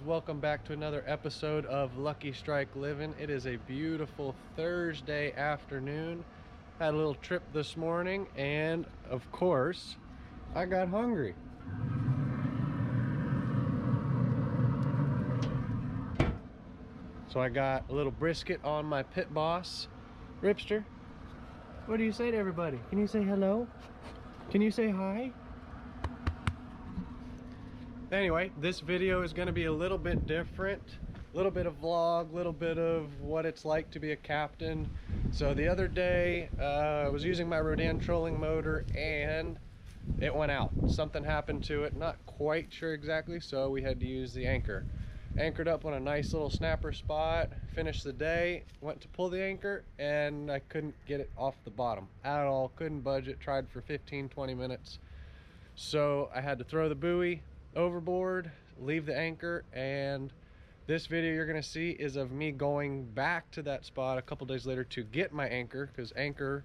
welcome back to another episode of Lucky Strike Living. It is a beautiful Thursday afternoon. Had a little trip this morning and of course I got hungry. So I got a little brisket on my Pit Boss. Ripster, what do you say to everybody? Can you say hello? Can you say hi? Anyway, this video is going to be a little bit different. A little bit of vlog, a little bit of what it's like to be a captain. So the other day, I was using my Rodan trolling motor and it went out. Something happened to it, not quite sure exactly, so we had to use the anchor. Anchored up on a nice little snapper spot, finished the day, went to pull the anchor, and I couldn't get it off the bottom at all. Couldn't budge it, tried for 15-20 minutes. So I had to throw the buoy overboard, leave the anchor, and this video you're gonna see is of me going back to that spot a couple days later to get my anchor, because anchor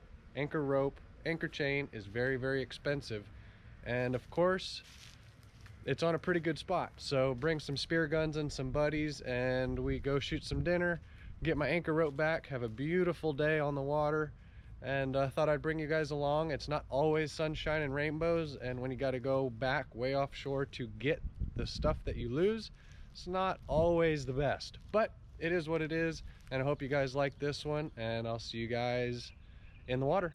rope, anchor chain is very, very expensive. And of course, it's on a pretty good spot. So bring some spear guns and some buddies and we go shoot some dinner, get my anchor rope back, have a beautiful day on the water. And I thought I'd bring you guys along. It's not always sunshine and rainbows, and when you got to go back way offshore to get the stuff that you lose, it's not always the best, but it is what it is. And I hope you guys like this one, and I'll see you guys in the water.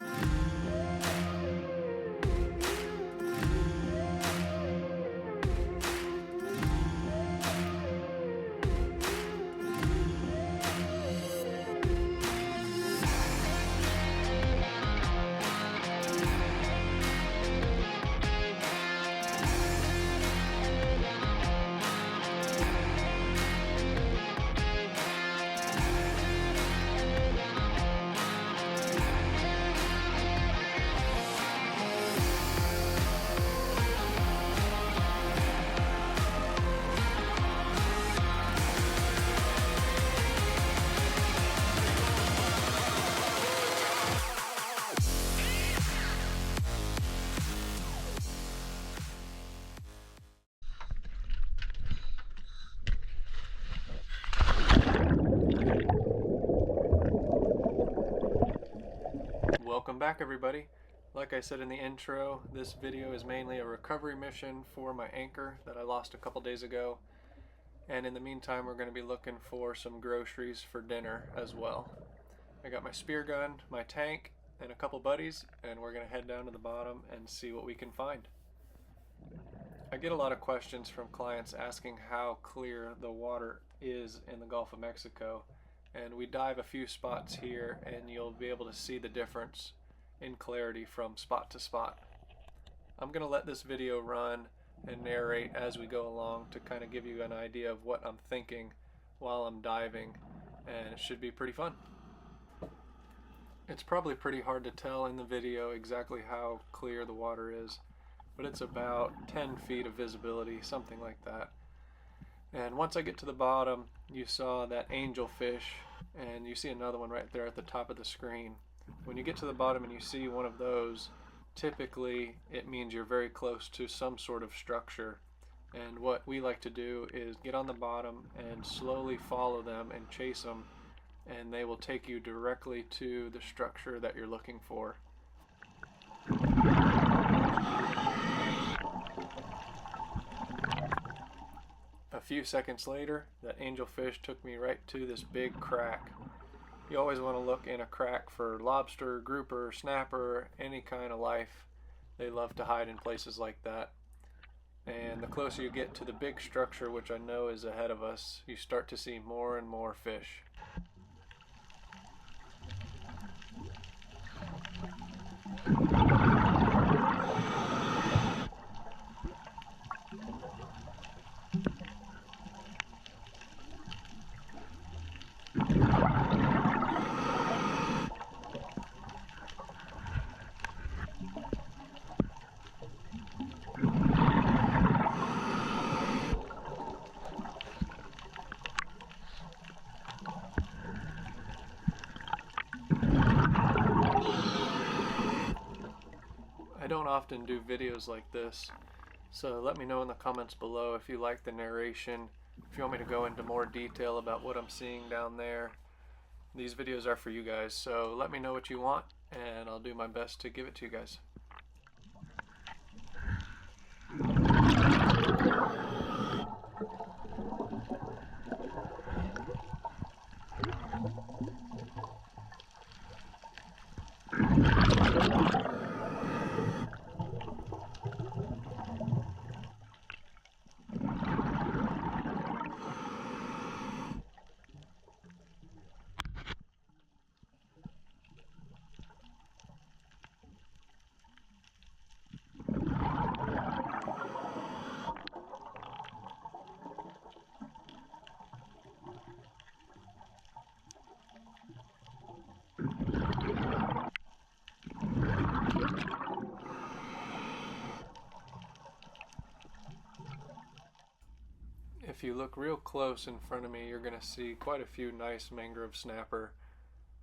Welcome back, everybody. Like I said in the intro, this video is mainly a recovery mission for my anchor that I lost a couple days ago. And in the meantime, we're going to be looking for some groceries for dinner as well. I got my spear gun, my tank, and a couple buddies, and we're going to head down to the bottom and see what we can find. I get a lot of questions from clients asking how clear the water is in the Gulf of Mexico. And we dive a few spots here and you'll be able to see the difference in clarity from spot to spot. I'm going to let this video run and narrate as we go along to kind of give you an idea of what I'm thinking while I'm diving, and it should be pretty fun. It's probably pretty hard to tell in the video exactly how clear the water is, but it's about 10 feet of visibility, something like that. And once I get to the bottom, you saw that angelfish, and you see another one right there at the top of the screen. When you get to the bottom and you see one of those, typically it means you're very close to some sort of structure. And what we like to do is get on the bottom and slowly follow them and chase them, and they will take you directly to the structure that you're looking for. A few seconds later, that angelfish took me right to this big crack. You always want to look in a crack for lobster, grouper, snapper, any kind of life. They love to hide in places like that. And the closer you get to the big structure, which I know is ahead of us, you start to see more and more fish. I don't often do videos like this, so let me know in the comments below if you like the narration If you want me to go into more detail about what I'm seeing down there, these videos are for you guys, so let me know what you want and I'll do my best to give it to you guys. If you look real close in front of me, you're going to see quite a few nice mangrove snapper.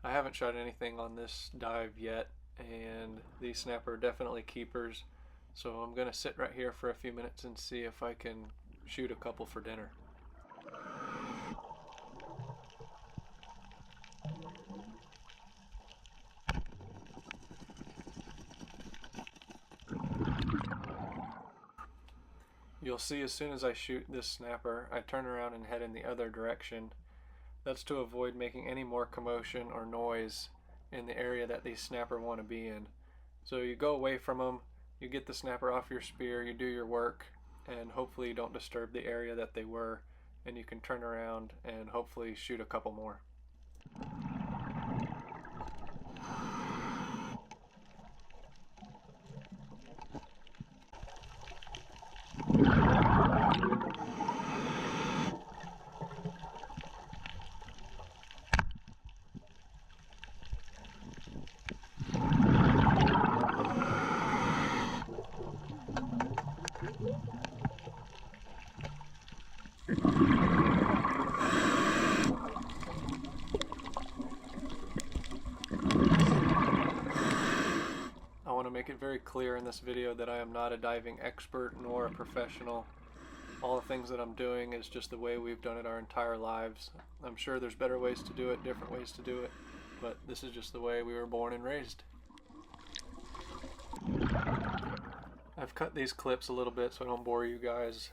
I haven't shot anything on this dive yet, and these snapper are definitely keepers, so I'm going to sit right here for a few minutes and see if I can shoot a couple for dinner. You'll see as soon as I shoot this snapper, I turn around and head in the other direction. That's to avoid making any more commotion or noise in the area that these snapper want to be in. So you go away from them, you get the snapper off your spear, you do your work, and hopefully you don't disturb the area that they were, and you can turn around and hopefully shoot a couple more. I want to make it very clear in this video that I am not a diving expert nor a professional. All the things that I'm doing is just the way we've done it our entire lives. I'm sure there's better ways to do it, different ways to do it, but this is just the way we were born and raised. I've cut these clips a little bit so I don't bore you guys,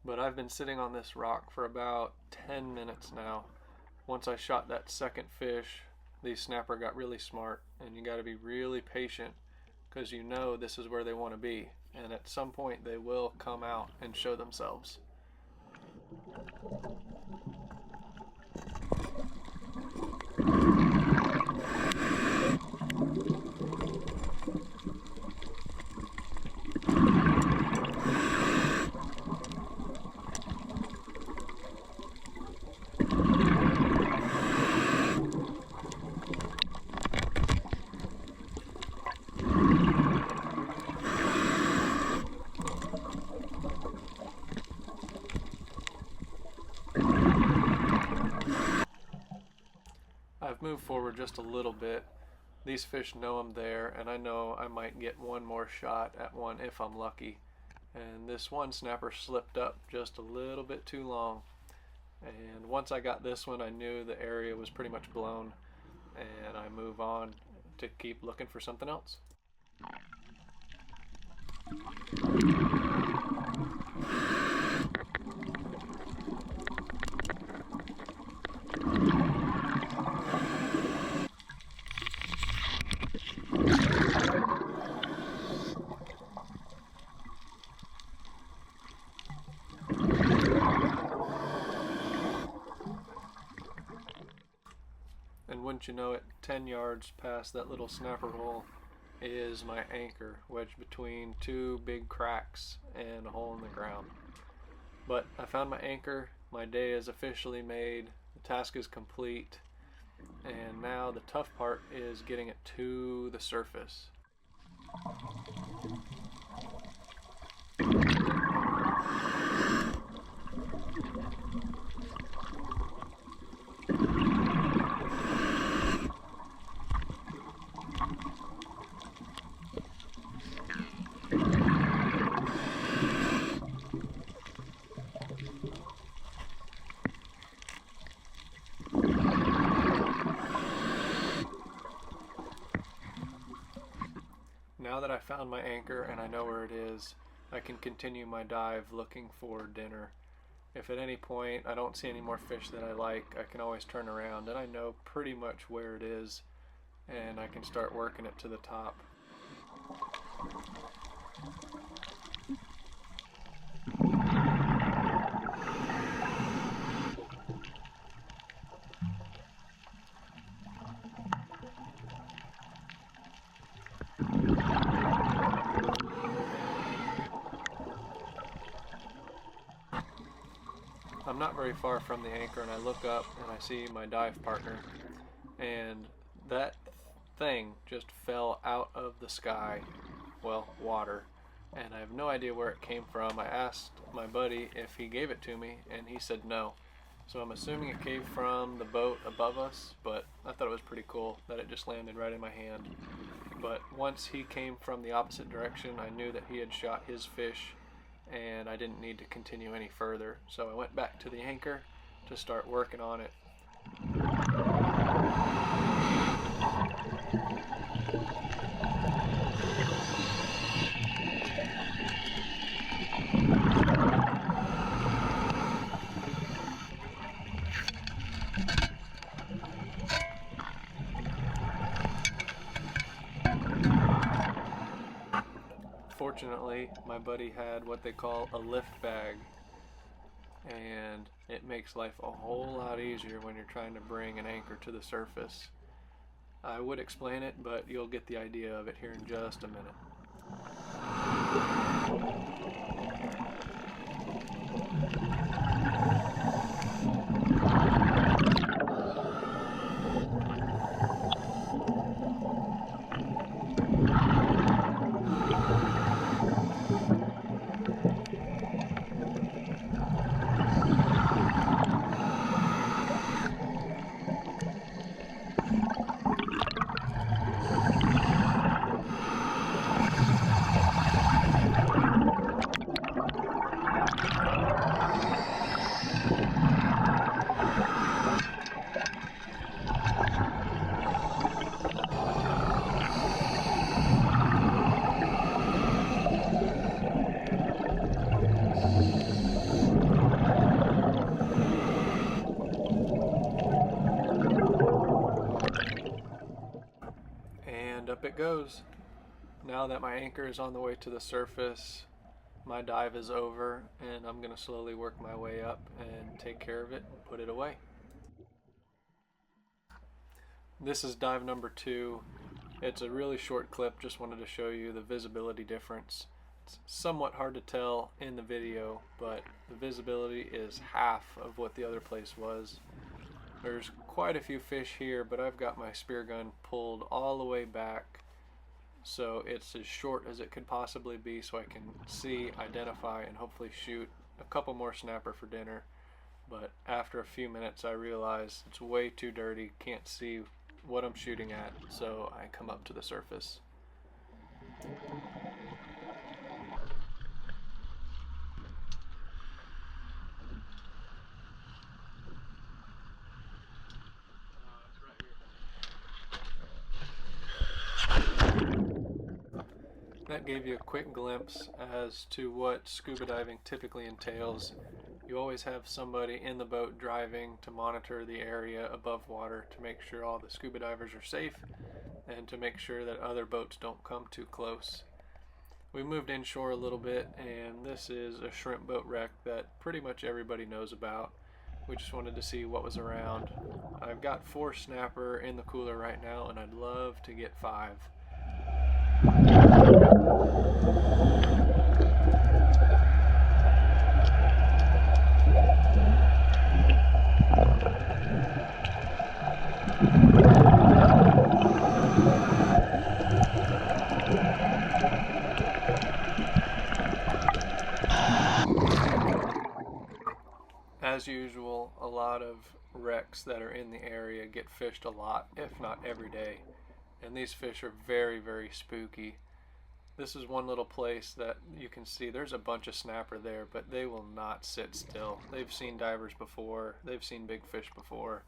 but I've been sitting on this rock for about 10 minutes now. Once I shot that second fish, these snapper got really smart, and you got to be really patient because you know this is where they want to be, and at some point they will come out and show themselves. I've moved forward just a little bit. These fish know I'm there, and I know I might get one more shot at one if I'm lucky. And this one snapper slipped up just a little bit too long. And once I got this one, I knew the area was pretty much blown, and I move on to keep looking for something else. And wouldn't you know it, 10 yards past that little snapper hole is my anchor, wedged between two big cracks and a hole in the ground. But I found my anchor, my day is officially made, the task is complete, and now the tough part is getting it to the surface. now that I found my anchor and I know where it is, I can continue my dive looking for dinner. If at any point I don't see any more fish that I like, I can always turn around and I know pretty much where it is, and I can start working it to the top. I'm not very far from the anchor, and I look up and I see my dive partner, and that thing just fell out of the sky, well, water, and I have no idea where it came from. I asked my buddy if he gave it to me, and he said no. So I'm assuming it came from the boat above us, but I thought it was pretty cool that it just landed right in my hand. But once he came from the opposite direction, I knew that he had shot his fish, and I didn't need to continue any further. So I went back to the anchor to start working on it. Fortunately, my buddy had what they call a lift bag, and it makes life a whole lot easier when you're trying to bring an anchor to the surface. I would explain it, but you'll get the idea of it here in just a minute. And up it goes. Now that my anchor is on the way to the surface, my dive is over, and I'm going to slowly work my way up and take care of it and put it away. This is dive number 2. It's a really short clip, just wanted to show you the visibility difference. It's somewhat hard to tell in the video, but the visibility is half of what the other place was. There's quite a few fish here, but I've got my spear gun pulled all the way back, so it's as short as it could possibly be, so I can see, identify, and hopefully shoot a couple more snapper for dinner. But after a few minutes I realize it's way too dirty, can't see what I'm shooting at, so I come up to the surface. That gave you a quick glimpse as to what scuba diving typically entails. You always have somebody in the boat driving to monitor the area above water to make sure all the scuba divers are safe and to make sure that other boats don't come too close. We moved inshore a little bit, and this is a shrimp boat wreck that pretty much everybody knows about. We just wanted to see what was around. I've got 4 snapper in the cooler right now, and I'd love to get 5. As usual, a lot of wrecks that are in the area get fished a lot, if not every day. And these fish are very, very spooky. This is one little place that you can see there's a bunch of snapper there, but they will not sit still. They've seen divers before, they've seen big fish before,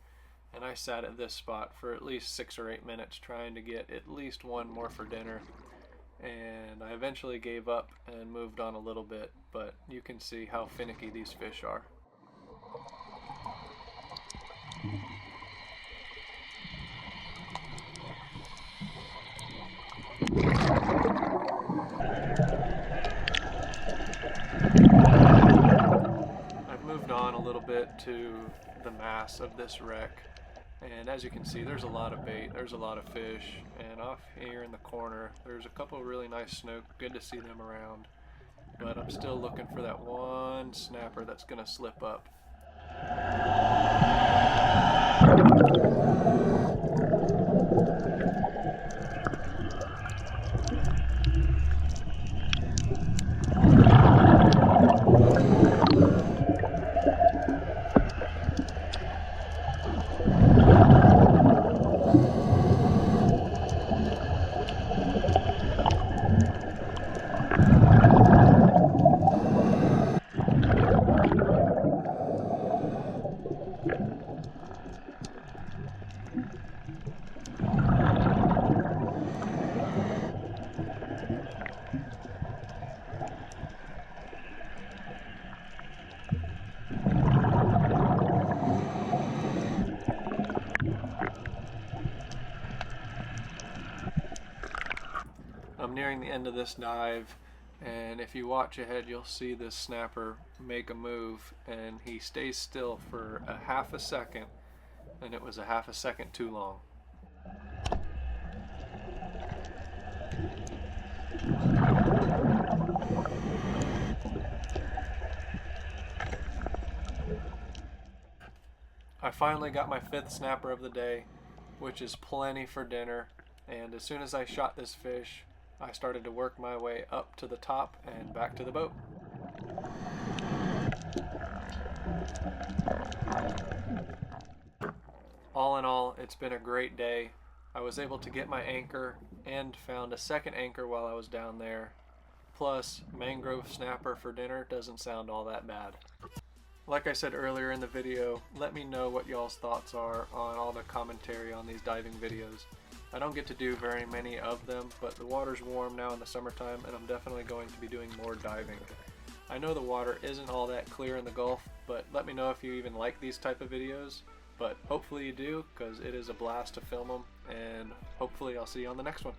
and I sat at this spot for at least 6 or 8 minutes trying to get at least one more for dinner. and I eventually gave up and moved on a little bit, but you can see how finicky these fish are. I've moved on a little bit to the mass of this wreck, and as you can see, there's a lot of bait, there's a lot of fish, and off here in the corner there's a couple of really nice snook. Good to see them around, but I'm still looking for that one snapper that's gonna slip up. I'm nearing the end of this dive, and if you watch ahead you'll see this snapper make a move, and he stays still for a half a second, and it was a half a second too long. I finally got my 5th snapper of the day, which is plenty for dinner, and as soon as I shot this fish, I started to work my way up to the top and back to the boat. All in all, it's been a great day. I was able to get my anchor and found a second anchor while I was down there. Plus, mangrove snapper for dinner doesn't sound all that bad. Like I said earlier in the video, let me know what y'all's thoughts are on all the commentary on these diving videos. I don't get to do very many of them, but the water's warm now in the summertime, and I'm definitely going to be doing more diving. I know the water isn't all that clear in the Gulf, but let me know if you even like these type of videos. But hopefully you do, because it is a blast to film them, and hopefully I'll see you on the next one.